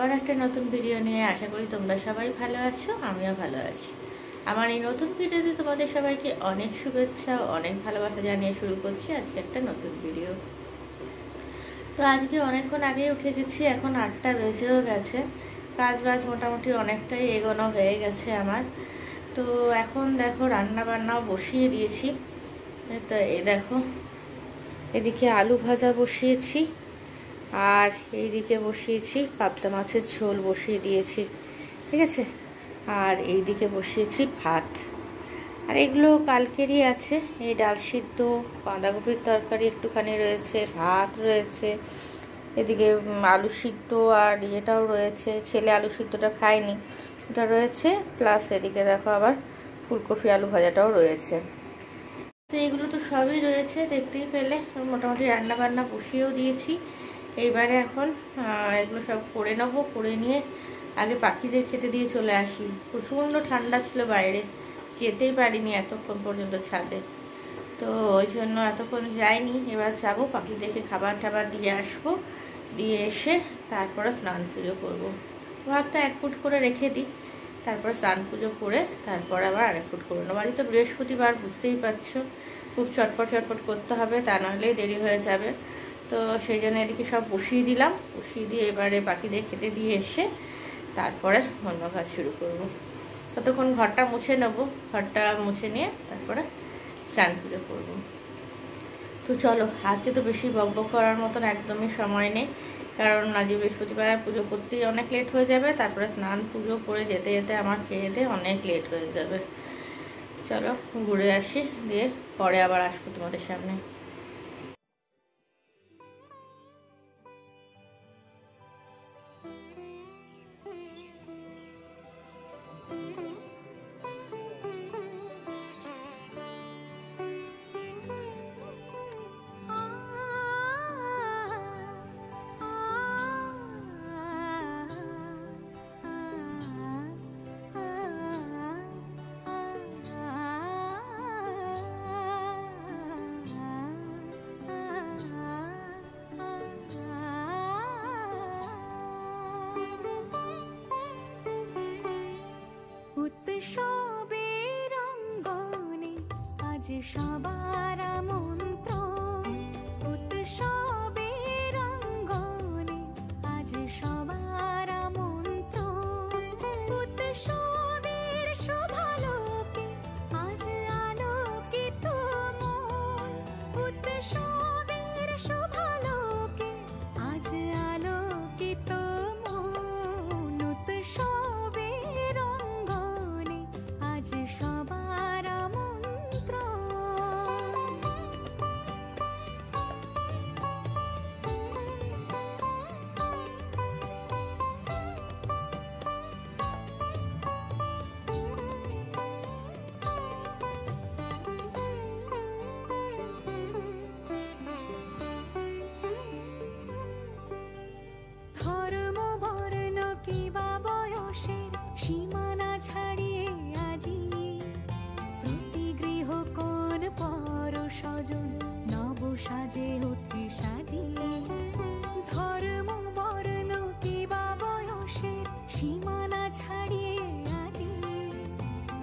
আবার একটা নতুন ভিডিও নিয়ে আশা করি তোমরা সবাই ভালো আছো, আমিও ভালো আছি। আমার এই নতুন ভিডিওতে তোমাদের সবাইকে অনেক শুভেচ্ছা ও অনেক ভালোবাসা জানিয়ে শুরু করছি আজকে একটা নতুন ভিডিও। তো আজকে অনেকক্ষণ আগে উঠে গেছি, এখন 8টা বেজেও গেছে। কাজ বাজ মোটামুটি অনেকটাই এগোনো হয়ে গেছে আমার। তো এখন দেখো রান্না বান্নাও বসিয়ে দিয়েছি। তো এই দেখো, এদিকে আলু ভাজা বসিয়েছি আর এইদিকে বসিয়েছি পাবদা মাছের ঝোল বসিয়ে দিয়েছি, ঠিক আছে। আর এইদিকে বসিয়েছি ভাত। আর এগুলো কালকেরই আছে, এই ডাল সিদ্ধ, বাঁধাকপির তরকারি একটুখানি রয়েছে, ভাত রয়েছে, এদিকে আলু সিদ্ধ আর ইয়েটাও রয়েছে, ছেলে আলু সিদ্ধটা খায়নি, ওটা রয়েছে, প্লাস এদিকে দেখো আবার ফুলকপি আলু ভাজাটাও রয়েছে। তো এগুলো তো সবই রয়েছে, দেখতেই পেলে। মোটামুটি রান্না বান্না বসিয়েও দিয়েছি। এইবারে এখন এগুলো সব করে নেবো, করে নিয়ে আগে পাখিদের খেতে দিয়ে চলে আসি। প্রচণ্ড ঠান্ডা ছিল বাইরে, যেতেই পারিনি এতক্ষণ পর্যন্ত ছাদে। তো ওই জন্য এতক্ষণ যাইনি, এবার যাবো পাখিদেরকে খাবার টাবার দিয়ে আসবো, দিয়ে এসে তারপরে স্নান পুজো করবো। ভাতটা 1 ফুট করে রেখে দিই, তারপর স্নান পুজো করে তারপর আবার 1 ফুট করে নেবো। আজ তো বৃহস্পতিবার, বুঝতেই পারছো, খুব চটপট চটপট করতে হবে, তা নাহলে দেরি হয়ে যাবে। তো সেই জন্য এদিকে সব বসিয়ে দিলাম, বসিয়ে দিয়ে এবারে পাখিদের খেতে দিয়ে এসে তারপরে অন্য কাজ শুরু করব। ততক্ষণ ঘরটা মুছে নেবো, ঘরটা মুছে নিয়ে তারপরে স্নান পুজো করবো। তো চলো, আজকে তো বেশি বকবক করার মতন একদমই সময় নেই, কারণ আজ বৃহস্পতিবার পুজো করতেই অনেক লেট হয়ে যাবে, তারপরে স্নান পুজো করে যেতে যেতে আমার খেয়ে দিয়ে অনেক লেট হয়ে যাবে। চলো ঘুরে আসি, দিয়ে পরে আবার আসবো তোমাদের সামনে। উৎসবের অঙ্গনে আজ সবার আমন্ত্রণ, উৎসবের অঙ্গনে আজ সবার আমন্ত্রণ, উৎসবের শোভালোকে আজ আলোকিত মন, উৎসবের শোভালোকে আজ আলোকিত মন, উৎসবের অঙ্গনে আজ সবার আমন্ত্রণ। ধর্ম বর্ণ কিবা বয়সের সীমানা ছাড়িয়ে আজি প্রতি গৃহ কোন পর স্বজন নব সাজে ওঠে সাজিয়ে। ধর্ম বর্ণ কিবা বয়সের সীমানা ছাড়িয়ে আজি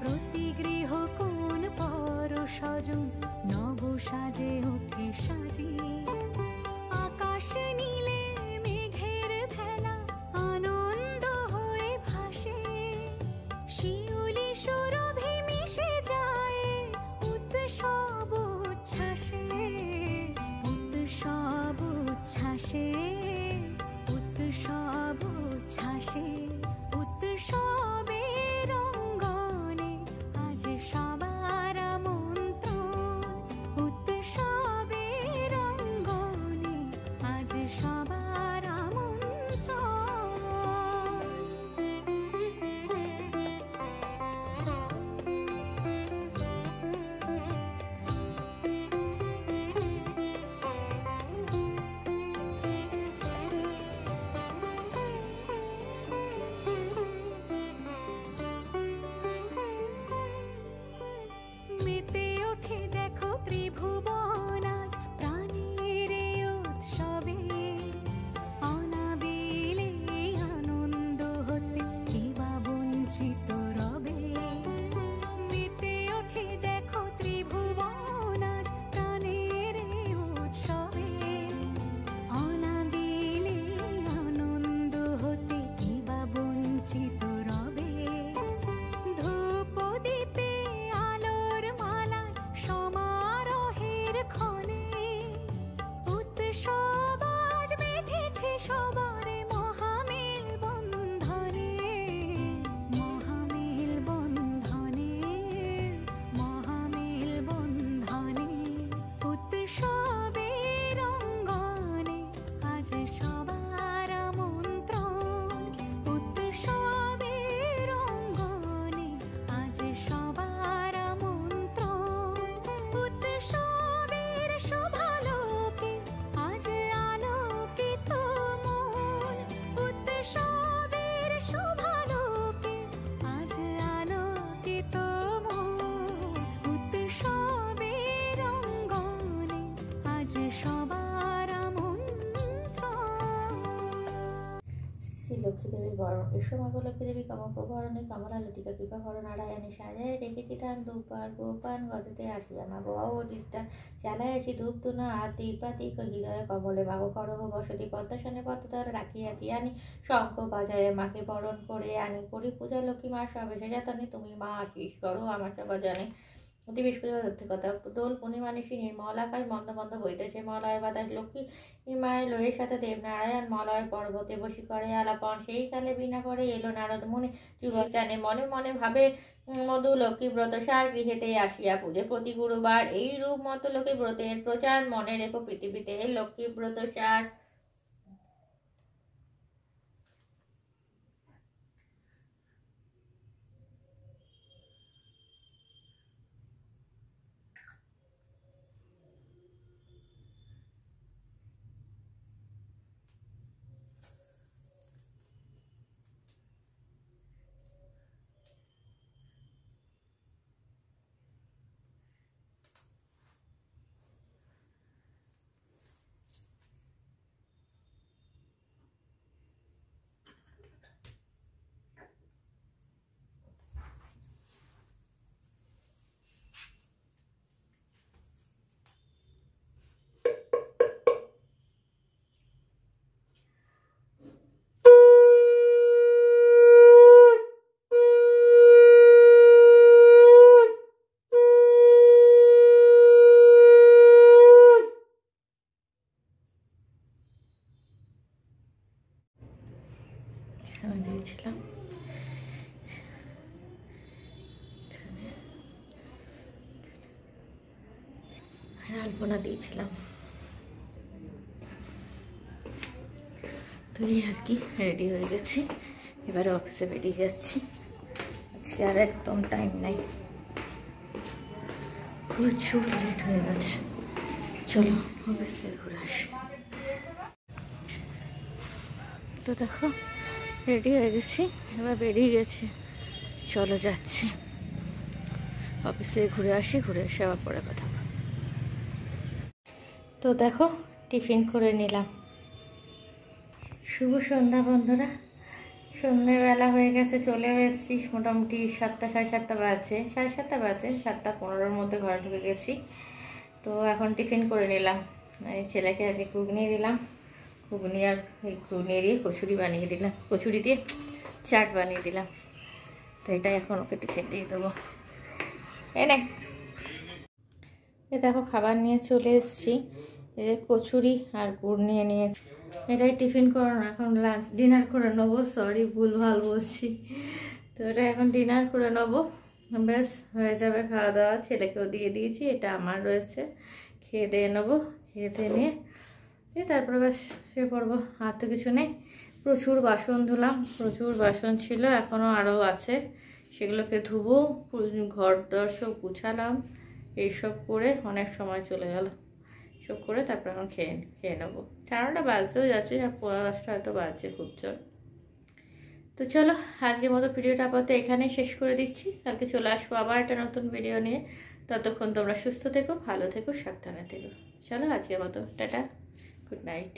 প্রতি গৃহ কোন পর স্বজন নব সাজে ওঠে সাজিয়ে। আকাশ নীলে মেঘের ভেলা আনন্দ হয়ে ভাসে, শিউলি সুরভি মিশে যায় উৎসব উচ্ছ্বাসে, উৎসব উচ্ছ্বাসে, উৎসব উচ্ছ্বাসে, উৎসবের অঙ্গনে আজ সবার আমন্ত্রণ, উৎসবের অঙ্গনে আজ সবার আমন্ত্রণ। বরণ এসো মাগো লক্ষ্মী দেবী কমক বরণে কমলা লতিকা কৃপা করো নারায়ণে সাজায় রেখেছি ধান দুপার গোপান গজতে আসিয়া মাগো অবতিষ্ঠা চালায় আছি ধূপ ধুনা আতি পাতি হৃদয়ে কমলে মাগো করো বসতি পদ্মাসনে পদ্মধর রাখিয়াছি আনি শঙ্খ বাজায় মাকে বরণ করে আনি করি পূজা লক্ষ্মী মা সবে সে যাতনি তুমি মা আশিস করো আমার সব জানে অতি বৃহস্পতিবার কথা দোল পূর্ণিমা নিশি নির্মল আকাশ মন্দ মন্দ বইতেছে মলয় বাতাস লক্ষ্মী মায়ের লয়ের সাথে দেবনারায়ণ মলয় পর্বতে বসি করে আলাপন সেই কালে বিনা করে এলো নারদ মুনি যুগস্থানে মনে মনে ভাবে মধু লক্ষ্মী ব্রত সার গৃহেতে আসিয়া পূজে প্রতি গুরুবার এই রূপ মতো লক্ষ্মী ব্রতের প্রচার মনে রেখো পৃথিবীতে লক্ষ্মী ব্রত সার। দিয়েছিলাম আলপনা দিয়েছিলাম তো এই আর কি রেডি হয়ে গেছি, এবারে অফিসে বেরিয়ে যাচ্ছি। আজকে আর একদম টাইম নাই, প্রচুর লেট হয়ে গেছে। চলো অফিসে ঘুরে আসি। তো দেখো রেডি হয়ে গেছি, এবার বেরিয়ে গেছি, চলো যাচ্ছি অফিসে ঘুরে আসি, ঘুরে এসে আবার পরে কথা। তো দেখো টিফিন করে নিলাম। শুভ সন্ধ্যা বন্ধুরা, সন্ধ্যেবেলা হয়ে গেছে, চলেও এসেছি। মোটামুটি 7টা 7:30 বাজে, 7:30 বাজে, 7:15-র মধ্যে ঘরে ঢুকে গেছি। তো এখন টিফিন করে নিলাম। এই ছেলেকে আজকে ঘুগনি দিলাম, ঘুগনি আর এই ঘুগনি দিয়ে কচুরি বানিয়ে দিলাম, কচুরি দিয়ে চাট বানিয়ে দিলাম। তো এটাই এখন ওকে টিফিন দিয়ে দেবো। এনে এ দেখো খাবার নিয়ে চলে এসেছি, এই যে কচুরি আর গুড় নিয়ে নিয়েছি। এটাই টিফিন করো না, এখন লাঞ্চ ডিনার করে নেবো। সরি ভুলভাল বলছি। তো এটা এখন ডিনার করে নেবো, ব্যাস হয়ে যাবে খাওয়া দাওয়া। ছেলেকেও দিয়ে দিয়েছি, এটা আমার রয়েছে, খেয়ে দিয়ে নেবো। খেয়ে দিয়ে নিয়ে তারপরে ব্যাস শুয়ে পড়বো। আর তো কিছু নেই। প্রচুর বাসন ধুলাম, প্রচুর বাসন ছিল, এখনও আরও আছে, সেগুলোকে ধুবো। ঘর দর সব গুছালাম, এইসব করে অনেক সময় চলে গেল। সব করে তারপর এখন খেয়ে নেবো। 4টা বাজতেও যাচ্ছে, 10:15 হয়তো বাজছে খুব জোর। তো চলো আজকের মতো ভিডিওটা আপাতত এখানেই শেষ করে দিচ্ছি। কালকে চলে আসবো আবার একটা নতুন ভিডিও নিয়ে। ততক্ষণ তোমরা সুস্থ থেকো, ভালো থেকো, সাবধানে থেকো। চলো আজকের মতো টাটা, গুড নাইট।